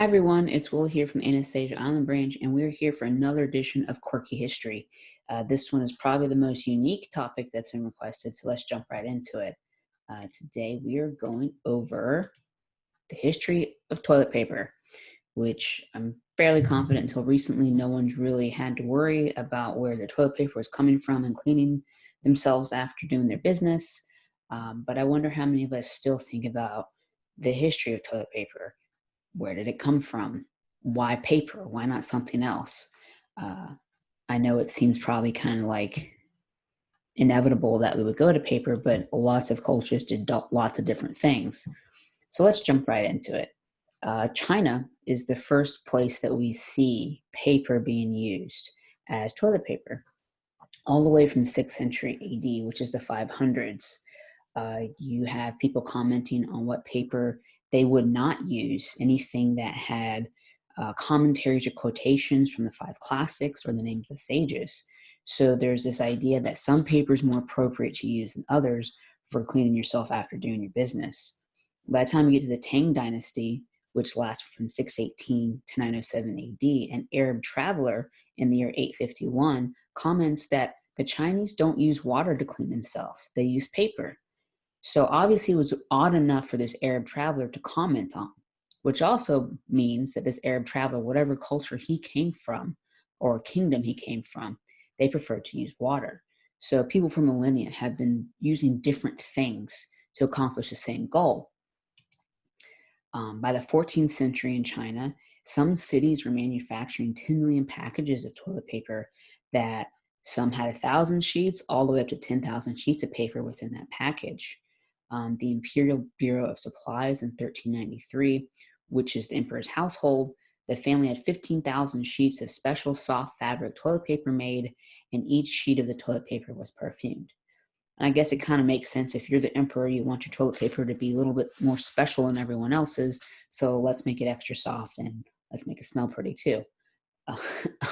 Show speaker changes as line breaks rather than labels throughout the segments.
Hi everyone, it's Will here from Anastasia Island Branch, and we're here for another edition of Quirky History. This one is probably the most unique topic that's been requested, so let's jump right into it. Today we are going over the history of toilet paper, which I'm fairly confident until recently no one's really had to worry about where their toilet paper was coming from and cleaning themselves after doing their business. But I wonder how many of us still think about the history of toilet paper. Where did it come from? Why paper? Why not something else? Uh, I know it seems probably kind of like inevitable that we would go to paper, but lots of cultures did lots of different things. So let's jump right into it. China is the first place that we see paper being used as toilet paper, all the way from 6th century AD, which is the 500s. You have people commenting on what paper they would not use, anything that had commentaries or quotations from the five classics or the names of the sages. So there's this idea that some paper is more appropriate to use than others for cleaning yourself after doing your business. By the time we get to the Tang Dynasty, which lasts from 618 to 907 AD, an Arab traveler in the year 851 comments that the Chinese don't use water to clean themselves, they use paper. So obviously it was odd enough for this Arab traveler to comment on, which also means that this Arab traveler, whatever culture he came from or kingdom he came from, they preferred to use water. So people for millennia have been using different things to accomplish the same goal. By the 14th century in China, some cities were manufacturing 10 million packages of toilet paper that some had 1,000 sheets all the way up to 10,000 sheets of paper within that package. The Imperial Bureau of Supplies in 1393, which is the emperor's household, the family had 15,000 sheets of special soft fabric toilet paper made, and each sheet of the toilet paper was perfumed. And I guess it kind of makes sense. If you're the emperor, you want your toilet paper to be a little bit more special than everyone else's, so let's make it extra soft and let's make it smell pretty too. Uh,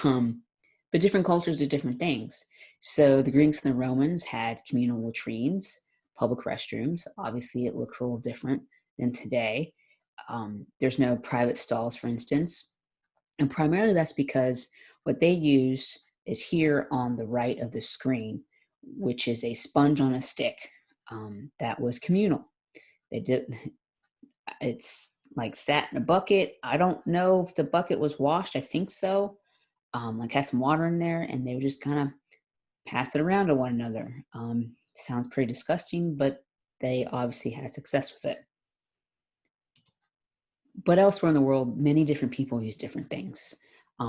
um, but different cultures do different things. So the Greeks and the Romans had communal latrines, public restrooms. Obviously, it looks a little different than today. There's no private stalls, for instance. And primarily that's because what they used is here on the right of the screen, which is a sponge on a stick that was communal. They did, it's like sat in a bucket. I don't know if the bucket was washed. I think so. Like had some water in there, and they would just kind of pass it around to one another. Sounds pretty disgusting, but they obviously had success with it. But elsewhere in the world, many different people use different things.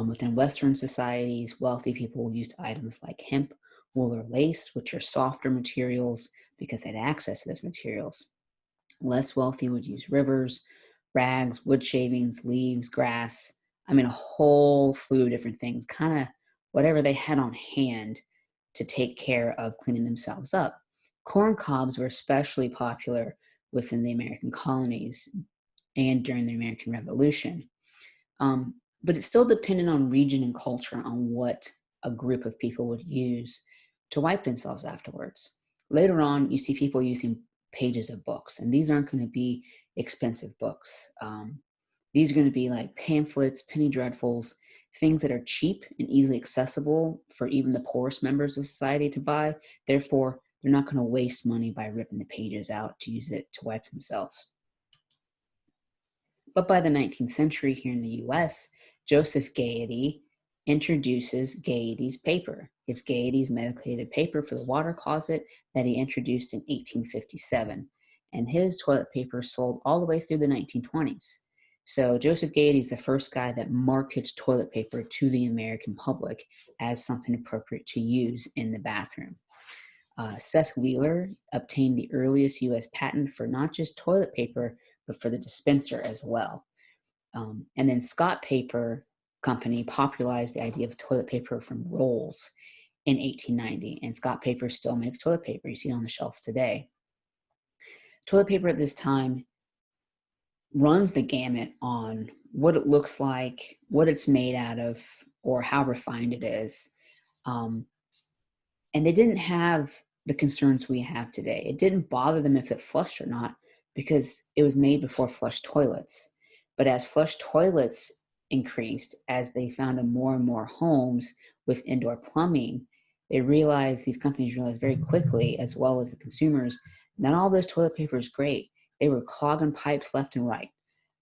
Within Western societies, wealthy people used items like hemp, wool, or lace, which are softer materials because they had access to those materials. Less wealthy would use rivers, rags, wood shavings, leaves, grass. I mean, a whole slew of different things, kind of whatever they had on hand to take care of cleaning themselves up. Corn cobs were especially popular within the American colonies and during the American Revolution. But it still depended on region and culture on what a group of people would use to wipe themselves afterwards. Later on, you see people using pages of books, and these aren't going to be expensive books. These are going to be like pamphlets, penny dreadfuls, things that are cheap and easily accessible for even the poorest members of society to buy. Therefore, they're not going to waste money by ripping the pages out to use it to wipe themselves. But by the 19th century here in the US, Joseph Gaiety introduces Gaiety's paper. It's Gaiety's medicated paper for the water closet that he introduced in 1857. And his toilet paper sold all the way through the 1920s. So Joseph Gaiety is the first guy that markets toilet paper to the American public as something appropriate to use in the bathroom. Seth Wheeler obtained the earliest U.S. patent for not just toilet paper, but for the dispenser as well. And then Scott Paper Company popularized the idea of toilet paper from rolls in 1890, and Scott Paper still makes toilet paper. You see it on the shelves today. Toilet paper at this time runs the gamut on what it looks like, what it's made out of, or how refined it is. And they didn't have the concerns we have today. It didn't bother them if it flushed or not because it was made before flush toilets. But as flush toilets increased, as they found in more and more homes with indoor plumbing, these companies realized very quickly, as well as the consumers, not all this toilet paper is great. They were clogging pipes left and right.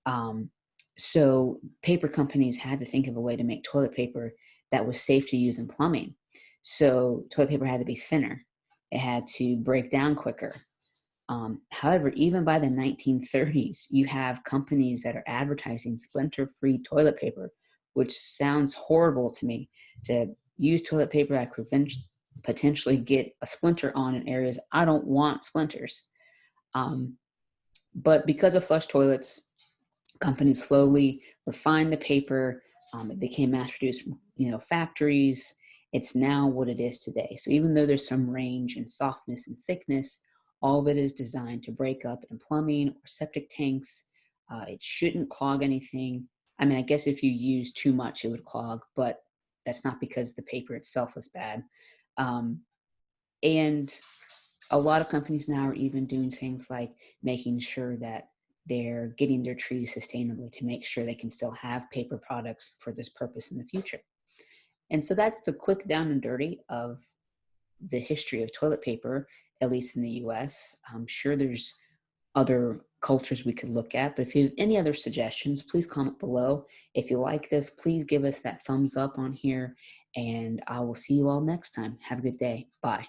Um, so paper companies had to think of a way to make toilet paper that was safe to use in plumbing. So toilet paper had to be thinner. It had to break down quicker. However, even by the 1930s, you have companies that are advertising splinter-free toilet paper, which sounds horrible to me. To use toilet paper that could potentially get a splinter on in areas I don't want splinters. Um, but because of flush toilets, companies slowly refined the paper. It became mass-produced, factories. It's now what it is today. So even though there's some range in softness and thickness, all of it is designed to break up in plumbing or septic tanks. It shouldn't clog anything. I mean, I guess if you use too much, it would clog, but that's not because the paper itself was bad. And a lot of companies now are even doing things like making sure that they're getting their trees sustainably to make sure they can still have paper products for this purpose in the future. And so that's the quick down and dirty of the history of toilet paper, at least in the US. I'm sure there's other cultures we could look at, but if you have any other suggestions, please comment below. If you like this, please give us that thumbs up on here, and I will see you all next time. Have a good day. Bye.